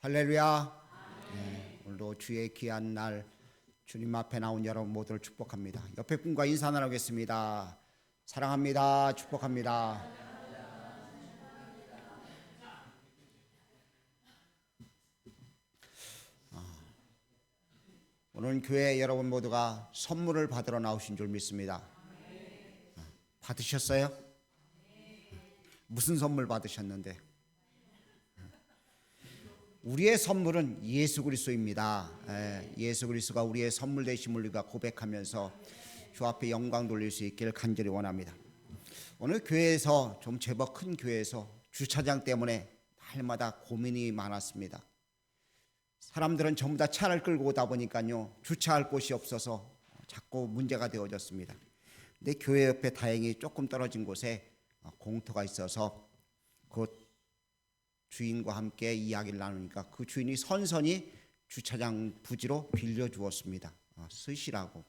할렐루야. 오늘도 주의 귀한 날 주님 앞에 나온 여러분 모두를 축복합니다. 옆에 분과 인사 나누겠습니다. 사랑합니다. 축복합니다. 오늘 교회 여러분 모두가 선물을 받으러 나오신 줄 믿습니다. 받으셨어요? 무슨 선물 받으셨는데? 우리의 선물은 예수 그리스도입니다. 예수 그리스도가 우리의 선물 되심을 우리가 고백하면서 주 앞에 영광 돌릴 수 있기를 간절히 원합니다. 오늘 교회에서 좀 제법 큰 교회에서 주차장 때문에 날마다 고민이 많았습니다. 사람들은 전부 다 차를 끌고 오다 보니까요, 주차할 곳이 없어서 자꾸 문제가 되어졌습니다. 근데 교회 옆에 다행히 조금 떨어진 곳에 공터가 있어서 그 주인과 함께 이야기를 나누니까 그 주인이 선선히 주차장 부지로 빌려주었습니다. 쓰시라고.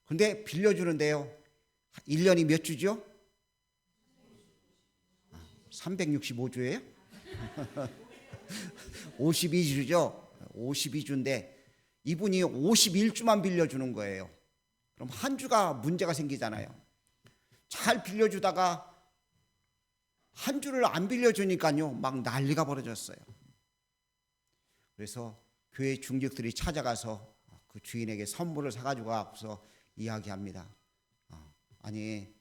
근데 빌려주는데요, 1년이 몇 주죠? 365주예요? 52주죠. 52주인데 이분이 51주만 빌려주는 거예요. 그럼 한 주가 문제가 생기잖아요. 잘 빌려주다가 한 주를 안 빌려주니까요, 막 난리가 벌어졌어요. 그래서 교회 중직들이 찾아가서 그 주인에게 선물을 사가지고 와서 이야기합니다. 아니,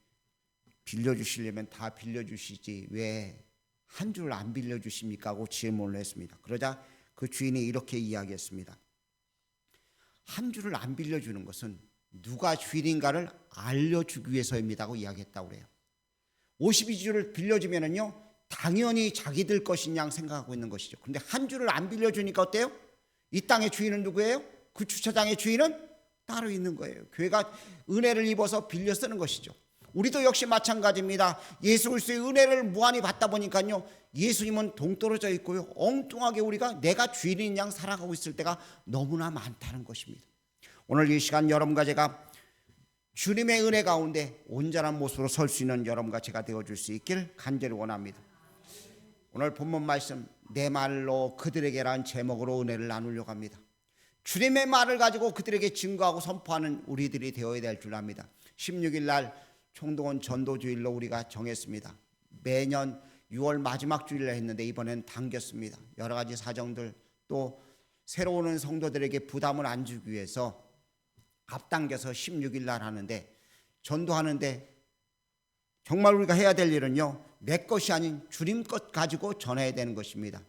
빌려주시려면 다 빌려주시지 왜 한 주를 안 빌려주십니까? 하고 질문을 했습니다. 그러자 그 주인이 이렇게 이야기했습니다. 한 주를 안 빌려주는 것은 누가 주인인가를 알려주기 위해서입니다 하고 이야기했다고 그래요. 52주를 빌려주면은요, 당연히 자기들 것인 양 생각하고 있는 것이죠. 그런데 한 주를 안 빌려주니까 어때요? 이 땅의 주인은 누구예요? 그 주차장의 주인은 따로 있는 거예요. 교회가 은혜를 입어서 빌려 쓰는 것이죠. 우리도 역시 마찬가지입니다. 예수 그리스도의 은혜를 무한히 받다 보니까요, 예수님은 동떨어져 있고요, 엉뚱하게 우리가 내가 주인인 양 살아가고 있을 때가 너무나 많다는 것입니다. 오늘 이 시간 여러분과 제가 주님의 은혜 가운데 온전한 모습으로 설 수 있는 여러분과 제가 되어줄 수 있기를 간절히 원합니다. 오늘 본문 말씀, 내 말로 그들에게라는 제목으로 은혜를 나누려고 합니다. 주님의 말을 가지고 그들에게 증거하고 선포하는 우리들이 되어야 될 줄 압니다. 16일 날 총동원 전도주일로 우리가 정했습니다. 매년 6월 마지막 주일로 했는데 이번엔 당겼습니다. 여러 가지 사정들, 또 새로 오는 성도들에게 부담을 안 주기 위해서 앞당겨서 16일 날 하는데, 전도하는데 정말 우리가 해야 될 일은요, 내 것이 아닌 주님 것 가지고 전해야 되는 것입니다.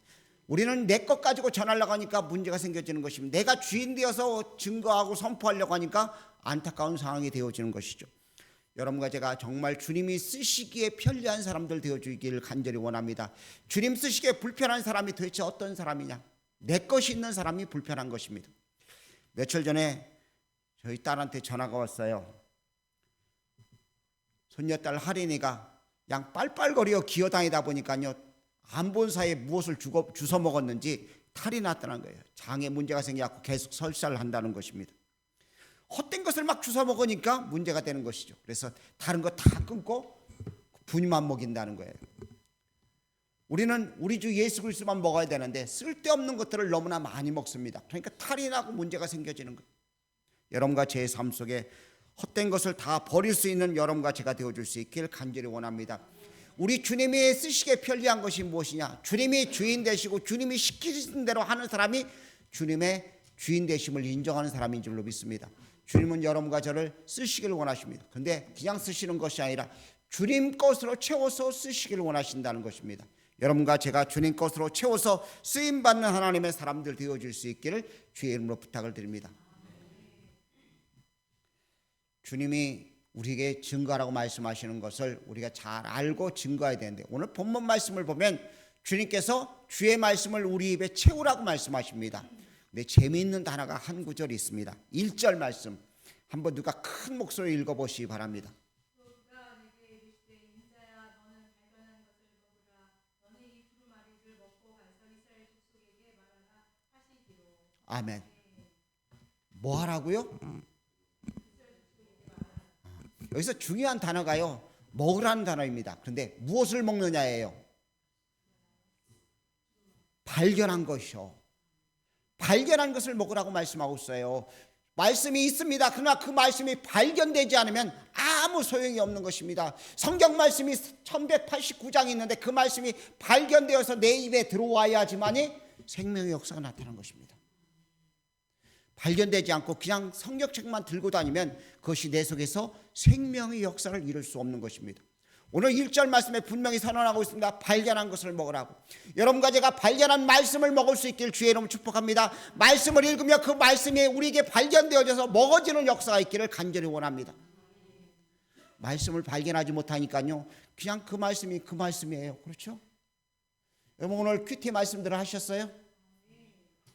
우리는 내 것 가지고 전하려고 하니까 문제가 생겨지는 것입니다. 내가 주인 되어서 증거하고 선포하려고 하니까 안타까운 상황이 되어지는 것이죠. 여러분과 제가 정말 주님이 쓰시기에 편리한 사람들 되어주기를 간절히 원합니다. 주님 쓰시기에 불편한 사람이 도대체 어떤 사람이냐? 내 것이 있는 사람이 불편한 것입니다. 며칠 전에 저희 딸한테 전화가 왔어요. 손녀딸 하린이가 양 빨빨거리어 기어다니다 보니까요, 안 본 사이에 무엇을 주워 먹었는지 탈이 났다는 거예요. 장에 문제가 생겨서 계속 설사를 한다는 것입니다. 헛된 것을 막 주워 먹으니까 문제가 되는 것이죠. 그래서 다른 거 다 끊고 분유만 먹인다는 거예요. 우리는 우리 주 예수 그리스도만 먹어야 되는데 쓸데없는 것들을 너무나 많이 먹습니다. 그러니까 탈이 나고 문제가 생겨지는 거예요. 여러분과 제 삶 속에 헛된 것을 다 버릴 수 있는 여러분과 제가 되어줄 수 있기를 간절히 원합니다. 우리 주님이 쓰시기에 편리한 것이 무엇이냐? 주님이 주인 되시고 주님이 시키신 대로 하는 사람이 주님의 주인 되심을 인정하는 사람인 줄로 믿습니다. 주님은 여러분과 저를 쓰시기를 원하십니다. 그런데 그냥 쓰시는 것이 아니라 주님 것으로 채워서 쓰시기를 원하신다는 것입니다. 여러분과 제가 주님 것으로 채워서 쓰임받는 하나님의 사람들 되어줄 수 있기를 주의 이름으로 부탁을 드립니다. 주님이 우리에게 증거하라고 말씀하시는 것을 우리가 잘 알고 증거해야 되는데, 오늘 본문 말씀을 보면 주님께서 주의 말씀을 우리 입에 채우라고 말씀하십니다. 근데 재미있는 단어가 한 구절이 있습니다. 1절 말씀 한번 누가 큰 목소리로 읽어보시기 바랍니다. 아멘. 뭐 하라고요? 여기서 중요한 단어가요, 먹으라는 단어입니다. 그런데 무엇을 먹느냐예요? 발견한 것이요. 발견한 것을 먹으라고 말씀하고 있어요. 말씀이 있습니다. 그러나 그 말씀이 발견되지 않으면 아무 소용이 없는 것입니다. 성경 말씀이 1189장이 있는데 그 말씀이 발견되어서 내 입에 들어와야지만이 생명의 역사가 나타나는 것입니다. 발견되지 않고 그냥 성경책만 들고 다니면 그것이 내 속에서 생명의 역사를 이룰 수 없는 것입니다. 오늘 1절 말씀에 분명히 선언하고 있습니다. 발견한 것을 먹으라고. 여러분과 제가 발견한 말씀을 먹을 수 있길 주의 이름으로 축복합니다. 말씀을 읽으며 그 말씀이 우리에게 발견되어져서 먹어지는 역사가 있기를 간절히 원합니다. 말씀을 발견하지 못하니까요, 그냥 그 말씀이 그 말씀이에요. 그렇죠? 여러분 오늘 큐티 말씀들을 하셨어요?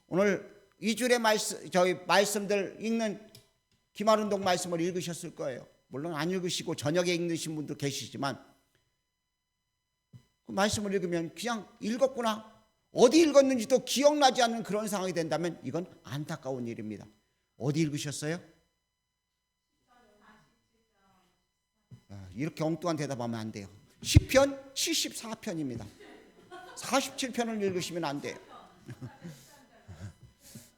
오늘 2주일의 말씀들 읽는 기말운동 말씀을 읽으셨을 거예요. 물론 안 읽으시고 저녁에 읽으신 분도 계시지만 그 말씀을 읽으면 그냥 읽었구나, 어디 읽었는지도 기억나지 않는 그런 상황이 된다면 이건 안타까운 일입니다. 어디 읽으셨어요? 이렇게 엉뚱한 대답하면 안 돼요. 시편 74편입니다. 47편을 읽으시면 안 돼요.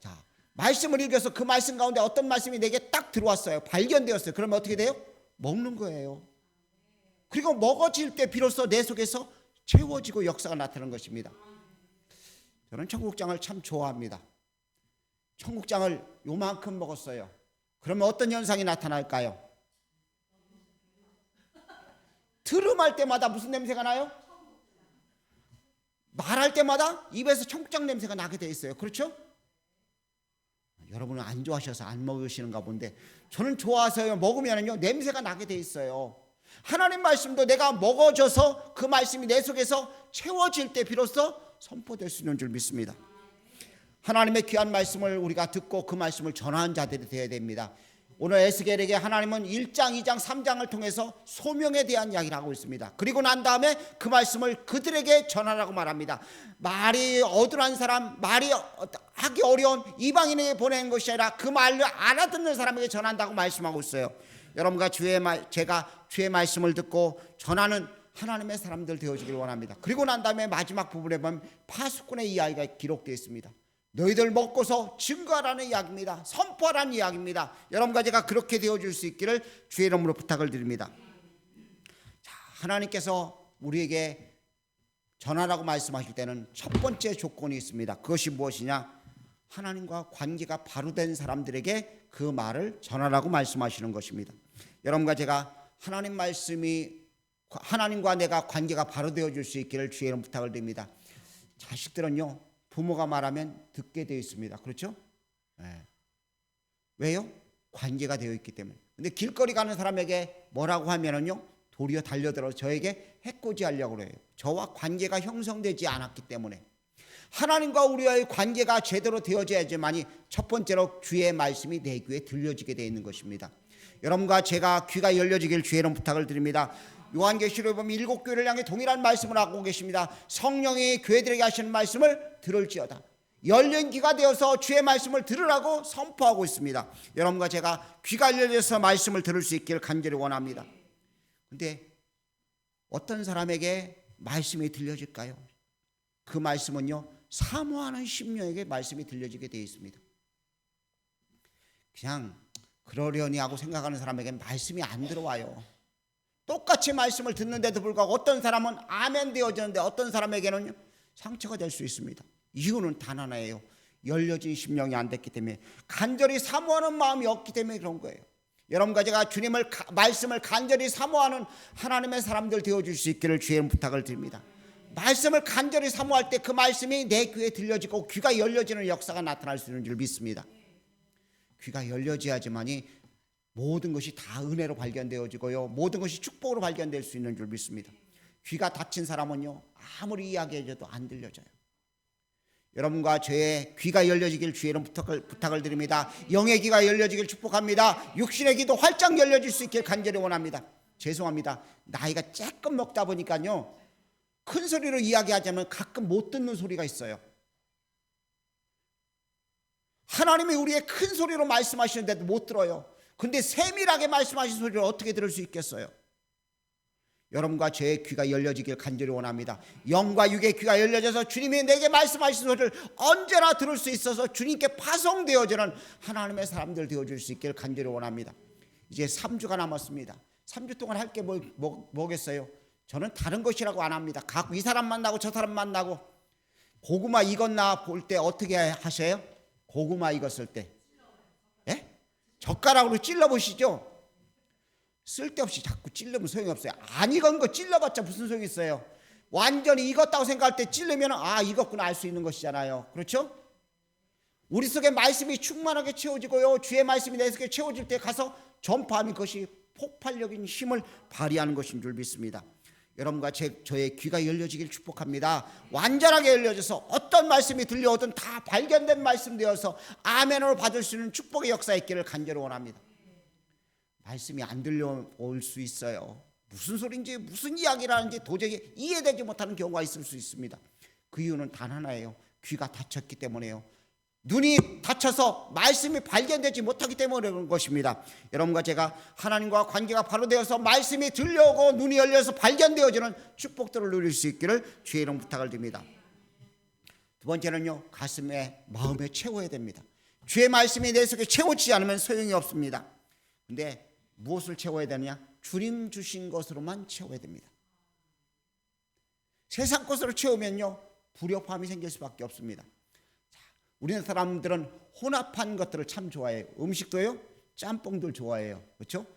자, 말씀을 읽어서 그 말씀 가운데 어떤 말씀이 내게 딱 들어왔어요. 발견되었어요. 그러면 어떻게 돼요? 먹는 거예요. 그리고 먹어질 때 비로소 내 속에서 채워지고 역사가 나타나는 것입니다. 저는 청국장을 참 좋아합니다. 청국장을 요만큼 먹었어요. 그러면 어떤 현상이 나타날까요? 트름할 때마다 무슨 냄새가 나요? 말할 때마다 입에서 청국장 냄새가 나게 돼 있어요. 그렇죠? 여러분은 안 좋아하셔서 안 먹으시는가 본데 저는 좋아서요. 먹으면요 냄새가 나게 돼 있어요. 하나님 말씀도 내가 먹어져서 그 말씀이 내 속에서 채워질 때 비로소 선포될 수 있는 줄 믿습니다. 하나님의 귀한 말씀을 우리가 듣고 그 말씀을 전하는 자들이 되어야 됩니다. 오늘 에스겔에게 하나님은 1장, 2장, 3장을 통해서 소명에 대한 이야기를 하고 있습니다. 그리고 난 다음에 그 말씀을 그들에게 전하라고 말합니다. 말이 어눌한 사람, 말이 하기 어려운 이방인에게 보내는 것이 아니라 그 말을 알아듣는 사람에게 전한다고 말씀하고 있어요. 여러분과 제가 주의 말씀을 듣고 전하는 하나님의 사람들 되어지길 원합니다. 그리고 난 다음에 마지막 부분에 보면 파수꾼의 이야기가 기록되어 있습니다. 너희들 먹고서 증거하라는 이야기입니다. 선포하라는 이야기입니다. 여러분과 제가 그렇게 되어줄 수 있기를 주의 이름으로 부탁을 드립니다. 자, 하나님께서 우리에게 전하라고 말씀하실 때는 첫 번째 조건이 있습니다. 그것이 무엇이냐? 하나님과 관계가 바로 된 사람들에게 그 말을 전하라고 말씀하시는 것입니다. 여러분과 제가 하나님과 내가 관계가 바로 되어줄 수 있기를 주의 이름 부탁을 드립니다. 자식들은요, 부모가 말하면 듣게 되어 있습니다. 그렇죠? 네. 왜요? 관계가 되어 있기 때문에. 근데 길거리 가는 사람에게 뭐라고 하면은요, 도리어 달려들어 저에게 해코지하려고 그래요. 저와 관계가 형성되지 않았기 때문에. 하나님과 우리와의 관계가 제대로 되어져야지만이 첫 번째로 주의 말씀이 내 귀에 들려지게 되어 있는 것입니다. 여러분과 제가 귀가 열려지길 주의 이름 부탁을 드립니다. 요한계시록에 보면 7교회를 향해 동일한 말씀을 하고 계십니다. 성령이 교회들에게 하시는 말씀을 들을지어다. 열린 귀가 되어서 주의 말씀을 들으라고 선포하고 있습니다. 여러분과 제가 귀가 열려서 말씀을 들을 수 있기를 간절히 원합니다. 그런데 어떤 사람에게 말씀이 들려질까요? 그 말씀은요, 사모하는 심령에게 말씀이 들려지게 되어 있습니다. 그냥 그러려니 하고 생각하는 사람에게는 말씀이 안 들어와요. 똑같이 말씀을 듣는데도 불구하고 어떤 사람은 아멘 되어지는데 어떤 사람에게는 상처가 될 수 있습니다. 이유는 단 하나예요. 열려진 심령이 안 됐기 때문에, 간절히 사모하는 마음이 없기 때문에 그런 거예요. 여러분과 제가 주님을 말씀을 간절히 사모하는 하나님의 사람들 되어줄 수 있기를 주의 부탁을 드립니다. 말씀을 간절히 사모할 때 그 말씀이 내 귀에 들려지고 귀가 열려지는 역사가 나타날 수 있는 줄 믿습니다. 귀가 열려져야지만이 모든 것이 다 은혜로 발견되어지고요, 모든 것이 축복으로 발견될 수 있는 줄 믿습니다. 귀가 닫힌 사람은요, 아무리 이야기해줘도 안 들려져요. 여러분과 저의 귀가 열려지길 주의 이름 부탁을 드립니다. 영의 귀가 열려지길 축복합니다. 육신의 귀도 활짝 열려질 수 있길 간절히 원합니다. 죄송합니다. 나이가 조금 먹다 보니까요, 큰 소리로 이야기하자면 가끔 못 듣는 소리가 있어요. 하나님이 우리의 큰 소리로 말씀하시는데도 못 들어요. 근데 세밀하게 말씀하신 소리를 어떻게 들을 수 있겠어요? 여러분과 저의 귀가 열려지길 간절히 원합니다. 영과 육의 귀가 열려져서 주님이 내게 말씀하신 소리를 언제나 들을 수 있어서 주님께 파송되어지는 하나님의 사람들 되어줄 수 있기를 간절히 원합니다. 이제 3주가 남았습니다. 3주 동안 할 게 뭐겠어요? 저는 다른 것이라고 안 합니다. 각 이 사람 만나고 저 사람 만나고 고구마 익었나 볼 때 어떻게 하셔요? 고구마 익었을 때 젓가락으로 찔러보시죠. 쓸데없이 자꾸 찔르면 소용이 없어요. 안 익은 거 찔러봤자 무슨 소용이 있어요. 완전히 익었다고 생각할 때 찔르면 익었구나 알 수 있는 것이잖아요. 그렇죠? 우리 속에 말씀이 충만하게 채워지고요, 주의 말씀이 내 속에 채워질 때 가서 전파하면 그것이 폭발적인 힘을 발휘하는 것인 줄 믿습니다. 여러분과 저의 귀가 열려지길 축복합니다. 완전하게 열려져서 어떤 말씀이 들려오든 다 발견된 말씀 되어서 아멘으로 받을 수 있는 축복의 역사 있기를 간절히 원합니다. 말씀이 안 들려올 수 있어요. 무슨 소리인지 무슨 이야기라는지 도저히 이해되지 못하는 경우가 있을 수 있습니다. 그 이유는 단 하나예요. 귀가 닫혔기 때문에요. 눈이 닫혀서 말씀이 발견되지 못하기 때문에 그런 것입니다. 여러분과 제가 하나님과 관계가 바로 되어서 말씀이 들려오고 눈이 열려서 발견되어지는 축복들을 누릴 수 있기를 주의 이름 부탁을 드립니다. 두 번째는요, 가슴에 마음에 채워야 됩니다. 주의 말씀이 내 속에 채워지지 않으면 소용이 없습니다. 근데 무엇을 채워야 되느냐? 주님 주신 것으로만 채워야 됩니다. 세상 것으로 채우면요, 불협화음이 생길 수밖에 없습니다. 우리나라 사람들은 혼합한 것들을 참 좋아해요. 음식도요, 짬뽕들 좋아해요. 그렇죠?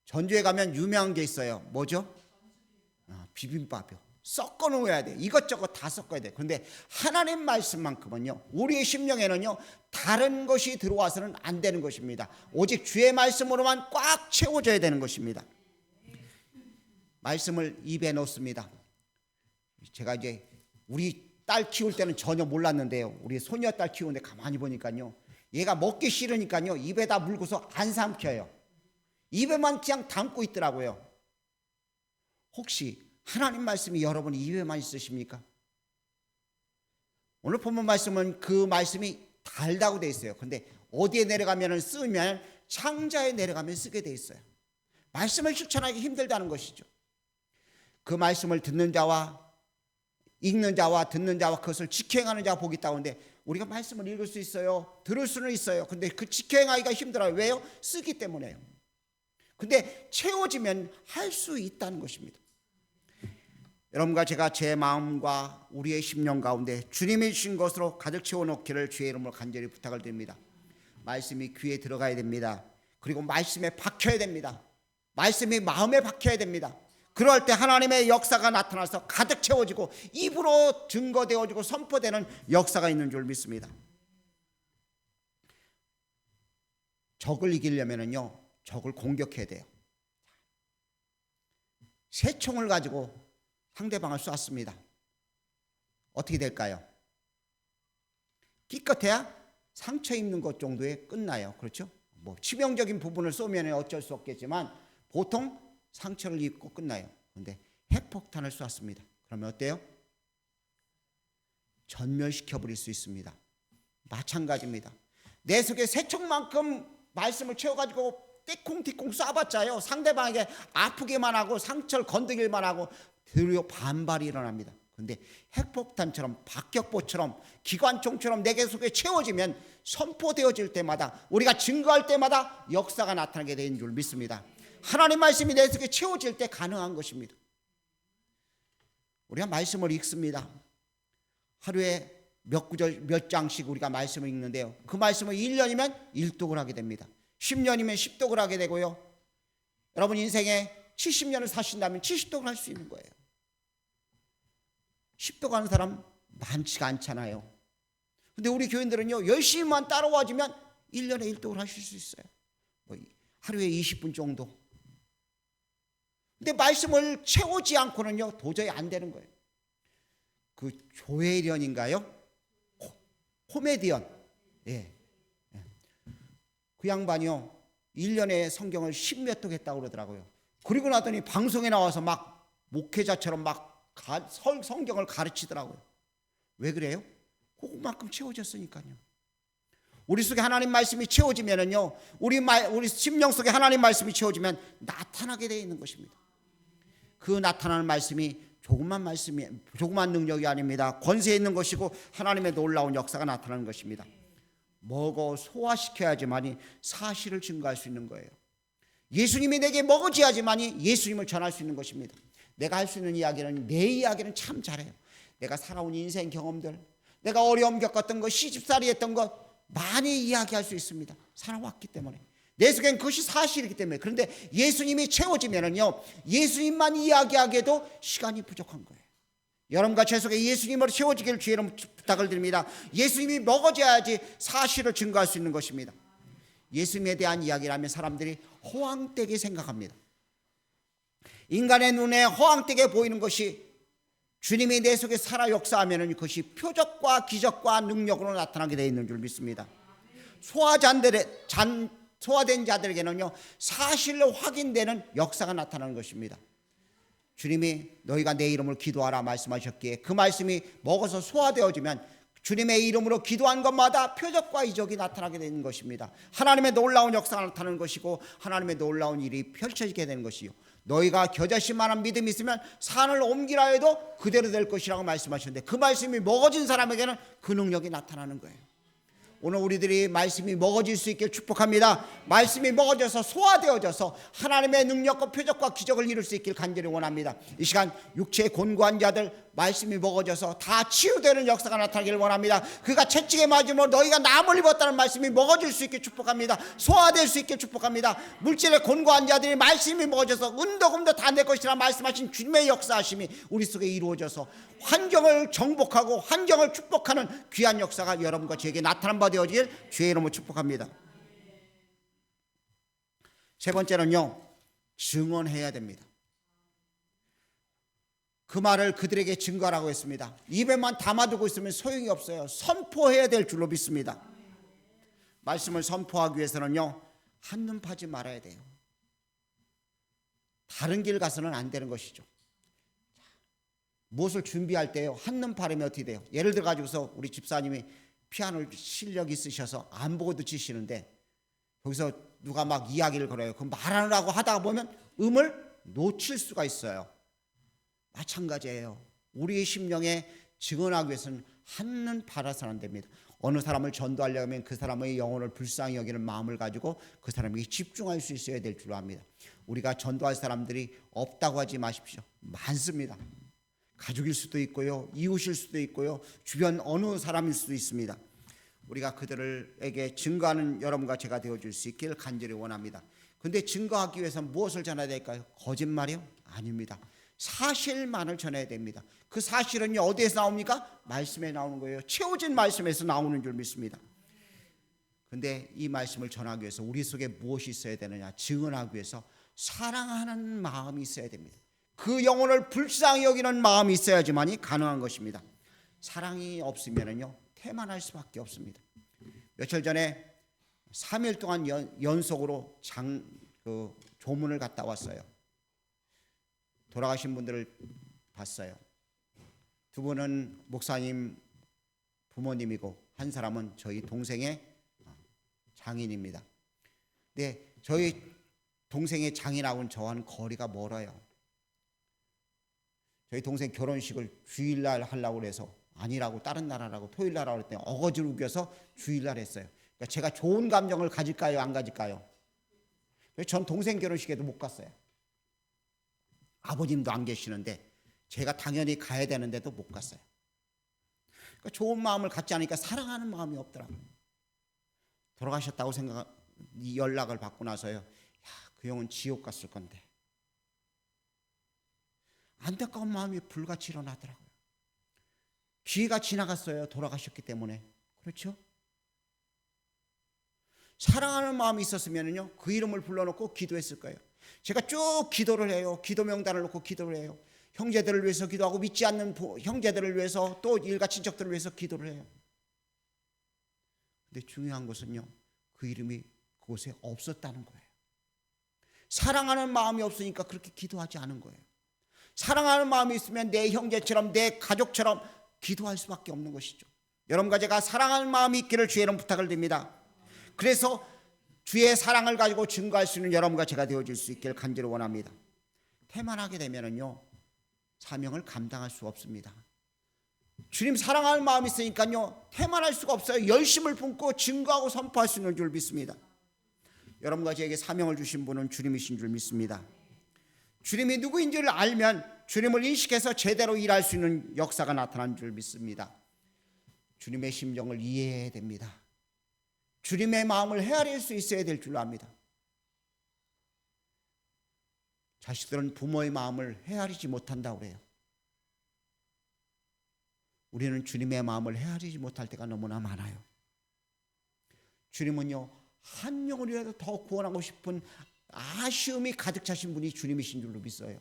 전주에 가면 유명한 게 있어요. 뭐죠? 비빔밥이요. 섞어 놓아야 돼. 이것저것 다 섞어야 돼. 그런데 하나님 말씀만큼은요, 우리의 심령에는요, 다른 것이 들어와서는 안 되는 것입니다. 오직 주의 말씀으로만 꽉 채워져야 되는 것입니다. 말씀을 입에 넣습니다. 제가 이제 우리 딸 키울 때는 전혀 몰랐는데요, 우리 소녀딸 키우는데 가만히 보니까요, 얘가 먹기 싫으니까요, 입에다 물고서 안 삼켜요. 입에만 그냥 담고 있더라고요. 혹시 하나님 말씀이 여러분 입에만 있으십니까? 오늘 본문 말씀은 그 말씀이 달다고 되어 있어요. 근데 어디에 내려가면 쓰면 창자에 내려가면 쓰게 되어 있어요. 말씀을 실천하기 힘들다는 것이죠. 그 말씀을 듣는 자와 읽는 자와 듣는 자와 그것을 지켜행하는 자가 복이 있다고 하는데, 우리가 말씀을 읽을 수 있어요. 들을 수는 있어요. 근데 그 지켜행하기가 힘들어요. 왜요? 쓰기 때문에요. 근데 채워지면 할 수 있다는 것입니다. 여러분과 제가 제 마음과 우리의 심령 가운데 주님이 주신 것으로 가득 채워놓기를 주의 이름으로 간절히 부탁을 드립니다. 말씀이 귀에 들어가야 됩니다. 그리고 말씀에 박혀야 됩니다. 말씀이 마음에 박혀야 됩니다. 그럴 때 하나님의 역사가 나타나서 가득 채워지고 입으로 증거되어지고 선포되는 역사가 있는 줄 믿습니다. 적을 이기려면요, 적을 공격해야 돼요. 새 총을 가지고 상대방을 쐈습니다. 어떻게 될까요? 기껏해야 상처 입는 것 정도에 끝나요. 그렇죠? 뭐 치명적인 부분을 쏘면 어쩔 수 없겠지만 보통 상처를 입고 끝나요. 그런데 핵폭탄을 쐈습니다. 그러면 어때요? 전멸시켜버릴 수 있습니다. 마찬가지입니다. 내 속에 새총만큼 말씀을 채워가지고 띠콩띠콩 쏴봤자요, 상대방에게 아프기만 하고 상처를 건드릴만 하고 되려 반발이 일어납니다. 그런데 핵폭탄처럼 박격포처럼 기관총처럼 내 속에 채워지면 선포되어질 때마다, 우리가 증거할 때마다 역사가 나타나게 되는 줄 믿습니다. 하나님 말씀이 내 속에 채워질 때 가능한 것입니다. 우리가 말씀을 읽습니다. 하루에 몇 구절 몇 장씩 우리가 말씀을 읽는데요, 그 말씀을 1년이면 1독을 하게 됩니다. 10년이면 10독을 하게 되고요, 여러분 인생에 70년을 사신다면 70독을 할 수 있는 거예요. 10독 하는 사람 많지가 않잖아요. 근데 우리 교인들은요, 열심히만 따라와주면 1년에 1독을 하실 수 있어요. 하루에 20분 정도. 근데 말씀을 채우지 않고는요, 도저히 안 되는 거예요. 그 조혜련인가요? 코미디언. 예. 그 양반이요, 1년에 성경을 10몇 독 했다고 그러더라고요. 그리고 나더니 방송에 나와서 막 목회자처럼 막 성경을 가르치더라고요. 왜 그래요? 그만큼 채워졌으니까요. 우리 속에 하나님 말씀이 채워지면은요, 우리 심령 속에 하나님 말씀이 채워지면 나타나게 되어 있는 것입니다. 그 나타나는 말씀이 조그만 능력이 아닙니다. 권세 있는 것이고 하나님의 놀라운 역사가 나타나는 것입니다. 먹어 소화시켜야지만이 사실을 증거할 수 있는 거예요. 예수님이 내게 먹어줘야지만이 예수님을 전할 수 있는 것입니다. 내가 할 수 있는 이야기는, 내 이야기는 참 잘해요. 내가 살아온 인생 경험들, 내가 어려움 겪었던 것, 시집살이 했던 것 많이 이야기할 수 있습니다. 살아왔기 때문에. 내 속엔 그것이 사실이기 때문에. 그런데 예수님이 채워지면은요, 예수님만 이야기하기에도 시간이 부족한 거예요. 여러분과 제 속에 예수님으로 채워지기를 주의로 부탁을 드립니다. 예수님이 먹어줘야지 사실을 증거할 수 있는 것입니다. 예수님에 대한 이야기를 하면 사람들이 허황되게 생각합니다. 인간의 눈에 허황되게 보이는 것이 주님이 내 속에 살아 역사하면 그것이 표적과 기적과 능력으로 나타나게 되어 있는 줄 믿습니다. 소화된 자들에게는요, 사실로 확인되는 역사가 나타나는 것입니다. 주님이 너희가 내 이름을 기도하라 말씀하셨기에 그 말씀이 먹어서 소화되어지면 주님의 이름으로 기도한 것마다 표적과 이적이 나타나게 되는 것입니다. 하나님의 놀라운 역사가 나타나는 것이고 하나님의 놀라운 일이 펼쳐지게 되는 것이요, 너희가 겨자씨만한 믿음이 있으면 산을 옮기라 해도 그대로 될 것이라고 말씀하셨는데, 그 말씀이 먹어진 사람에게는 그 능력이 나타나는 거예요. 오늘 우리들이 말씀이 먹어질 수 있게 축복합니다. 말씀이 먹어져서 소화되어져서 하나님의 능력과 표적과 기적을 이룰 수 있길 간절히 원합니다. 이 시간 육체의 곤고한 자들 말씀이 먹어져서 다 치유되는 역사가 나타나기를 원합니다. 그가 채찍에 맞으면 너희가 남을 입었다는 말씀이 먹어질 수 있게 축복합니다. 소화될 수 있게 축복합니다. 물질의 곤고한 자들이 말씀이 먹어져서 은도금도 다 내 것이라 말씀하신 주님의 역사하심이 우리 속에 이루어져서 환경을 정복하고 환경을 축복하는 귀한 역사가 여러분과 저에게 나타난 바 되어지길 주의 이름으로 축복합니다. 세 번째는요, 증언해야 됩니다. 그 말을 그들에게 증거하라고 했습니다. 입에만 담아두고 있으면 소용이 없어요. 선포해야 될 줄로 믿습니다. 말씀을 선포하기 위해서는요, 한눈 파지 말아야 돼요. 다른 길 가서는 안 되는 것이죠. 무엇을 준비할 때요, 한눈 파려면 어떻게 돼요? 예를 들어 가지고서 우리 집사님이 피아노 실력 있으셔서 안 보고 치시는데 거기서 누가 막 이야기를 걸어요. 그 말하느라고 하다가 보면 음을 놓칠 수가 있어요. 마찬가지예요. 우리의 심령에 증언하기 위해서는 한눈 팔아서는 안 됩니다. 어느 사람을 전도하려면 그 사람의 영혼을 불쌍히 여기는 마음을 가지고 그 사람에게 집중할 수 있어야 될 줄 압니다. 우리가 전도할 사람들이 없다고 하지 마십시오. 많습니다. 가족일 수도 있고요, 이웃일 수도 있고요, 주변 어느 사람일 수도 있습니다. 우리가 그들에게 증거하는 여러분과 제가 되어줄 수 있기를 간절히 원합니다. 그런데 증거하기 위해서 무엇을 전해야 될까요? 거짓말이요? 아닙니다. 사실만을 전해야 됩니다. 그 사실은요, 어디에서 나옵니까? 말씀에 나오는 거예요. 채워진 말씀에서 나오는 줄 믿습니다. 그런데 이 말씀을 전하기 위해서 우리 속에 무엇이 있어야 되느냐? 증언하기 위해서 사랑하는 마음이 있어야 됩니다. 그 영혼을 불쌍히 여기는 마음이 있어야지만이 가능한 것입니다. 사랑이 없으면은요, 태만할 수밖에 없습니다. 며칠 전에 3일 동안 연속으로 조문을 갔다 왔어요. 돌아가신 분들을 봤어요. 두 분은 목사님 부모님이고 한 사람은 저희 동생의 장인입니다. 근데 저희 동생의 장인하고는 저와는 거리가 멀어요. 저희 동생 결혼식을 주일날 하려고 해서 아니라고, 다른 날 하라고 토요일날 하라고 했더니 어거지로 우겨서 주일날 했어요. 그러니까 제가 좋은 감정을 가질까요, 안 가질까요? 전 동생 결혼식에도 못 갔어요. 아버님도 안 계시는데 제가 당연히 가야 되는데도 못 갔어요. 그러니까 좋은 마음을 갖지 않으니까 사랑하는 마음이 없더라고요. 돌아가셨다고 연락을 받고 나서요, 그 형은 지옥 갔을 건데. 안타까운 마음이 불같이 일어나더라고요. 기회가 지나갔어요. 돌아가셨기 때문에. 그렇죠? 사랑하는 마음이 있었으면요, 그 이름을 불러놓고 기도했을 거예요. 제가 쭉 기도를 해요. 기도 명단을 놓고 기도를 해요. 형제들을 위해서 기도하고 믿지 않는 형제들을 위해서 또 일가 친척들을 위해서 기도를 해요. 근데 중요한 것은요, 그 이름이 그곳에 없었다는 거예요. 사랑하는 마음이 없으니까 그렇게 기도하지 않은 거예요. 사랑하는 마음이 있으면 내 형제처럼 내 가족처럼 기도할 수밖에 없는 것이죠. 여러분과 제가 사랑하는 마음이 있기를 주의 이름 부탁을 드립니다. 그래서 주의 사랑을 가지고 증거할 수 있는 여러분과 제가 되어질 수 있기를 간절히 원합니다. 태만하게 되면은요, 사명을 감당할 수 없습니다. 주님 사랑하는 마음이 있으니까요, 태만할 수가 없어요. 열심을 품고 증거하고 선포할 수 있는 줄 믿습니다. 여러분과 저에게 사명을 주신 분은 주님이신 줄 믿습니다. 주님이 누구인지를 알면 주님을 인식해서 제대로 일할 수 있는 역사가 나타난 줄 믿습니다. 주님의 심정을 이해해야 됩니다. 주님의 마음을 헤아릴 수 있어야 될 줄 압니다. 자식들은 부모의 마음을 헤아리지 못한다고 그래요. 우리는 주님의 마음을 헤아리지 못할 때가 너무나 많아요. 주님은요, 한 영혼이라도 더 구원하고 싶은 아쉬움이 가득 차신 분이 주님이신 줄로 믿어요.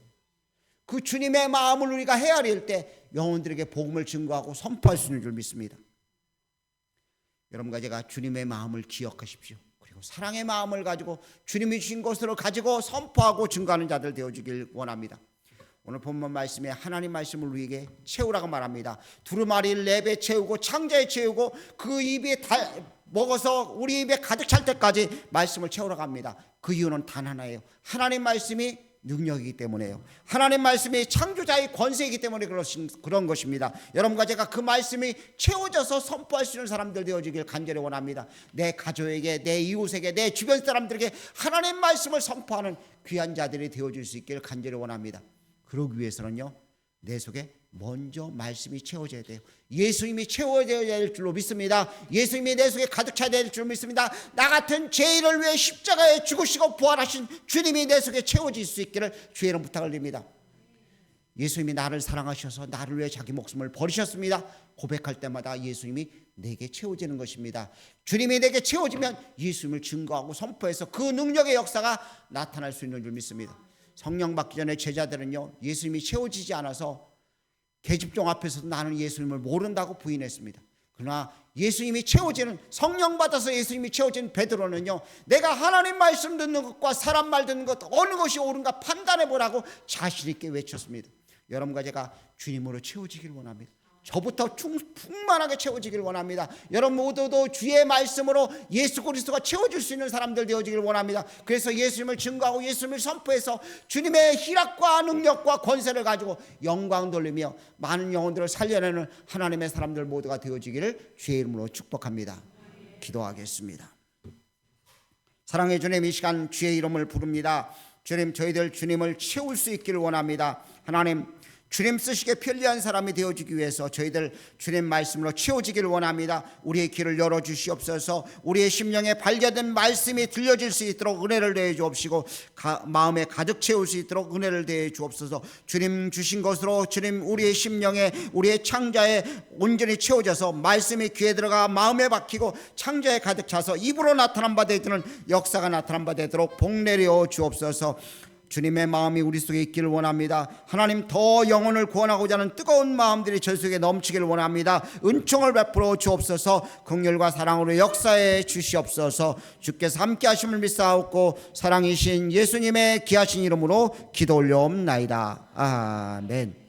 그 주님의 마음을 우리가 헤아릴 때 영혼들에게 복음을 증거하고 선포할 수 있는 줄 믿습니다. 여러분과 제가 주님의 마음을 기억하십시오. 그리고 사랑의 마음을 가지고 주님이 주신 것으로 가지고 선포하고 증거하는 자들 되어주길 원합니다. 오늘 본문 말씀에 하나님 말씀을 우리에게 채우라고 말합니다. 두루마리를 내 배 채우고 창자에 채우고 그 입에 먹어서 우리 입에 가득 찰 때까지 말씀을 채우라고 합니다. 그 이유는 단 하나예요. 하나님 말씀이 능력이기 때문에요. 하나님 말씀이 창조자의 권세이기 때문에 그런 것입니다. 여러분과 제가 그 말씀이 채워져서 선포할 수 있는 사람들 되어지길 간절히 원합니다. 내 가족에게, 내 이웃에게, 내 주변 사람들에게 하나님 말씀을 선포하는 귀한 자들이 되어질 수 있기를 간절히 원합니다. 그러기 위해서는요, 내 속에 먼저 말씀이 채워져야 돼요. 예수님이 채워져야 될 줄로 믿습니다. 예수님이 내 속에 가득 차야 될 줄로 믿습니다. 나 같은 죄인을 위해 십자가에 죽으시고 부활하신 주님이 내 속에 채워질 수 있기를 주의 이름 부탁을 드립니다. 예수님이 나를 사랑하셔서 나를 위해 자기 목숨을 버리셨습니다. 고백할 때마다 예수님이 내게 채워지는 것입니다. 주님이 내게 채워지면 예수님을 증거하고 선포해서 그 능력의 역사가 나타날 수 있는 줄 믿습니다. 성령 받기 전에 제자들은요, 예수님이 채워지지 않아서 계집종 앞에서 나는 예수님을 모른다고 부인했습니다. 그러나 예수님이 채워지는, 성령 받아서 예수님이 채워진 베드로는요, 내가 하나님 말씀 듣는 것과 사람 말 듣는 것 어느 것이 옳은가 판단해 보라고 자신 있게 외쳤습니다. 여러분과 제가 주님으로 채워지길 원합니다. 저부터 풍만하게 채워지길 원합니다. 여러분 모두도 주의 말씀으로 예수 그리스도가 채워줄 수 있는 사람들 되어지길 원합니다. 그래서 예수님을 증거하고 예수님을 선포해서 주님의 희락과 능력과 권세를 가지고 영광 돌리며 많은 영혼들을 살려내는 하나님의 사람들 모두가 되어지기를 주의 이름으로 축복합니다. 기도하겠습니다. 사랑의 주님, 이 시간 주의 이름을 부릅니다. 주님, 저희들 주님을 채울 수 있기를 원합니다. 하나님, 주님 쓰시기에 편리한 사람이 되어지기 위해서 저희들 주님 말씀으로 채워지기를 원합니다. 우리의 귀를 열어주시옵소서. 우리의 심령에 발견된 말씀이 들려질 수 있도록 은혜를 더해 주옵시고 마음에 가득 채울 수 있도록 은혜를 더해 주옵소서. 주님 주신 것으로 주님 우리의 심령에, 우리의 창자에 온전히 채워져서 말씀이 귀에 들어가 마음에 박히고 창자에 가득 차서 입으로 나타난 바 되는 역사가 나타난 바 되도록 복 내려 주옵소서. 주님의 마음이 우리 속에 있기를 원합니다. 하나님, 더 영혼을 구원하고자 하는 뜨거운 마음들이 저희 속에 넘치기를 원합니다. 은총을 베풀어 주옵소서. 긍휼과 사랑으로 역사해 주시옵소서. 주께서 함께 하심을 믿사옵고 사랑이신 예수님의 귀하신 이름으로 기도 올려옵나이다. 아멘.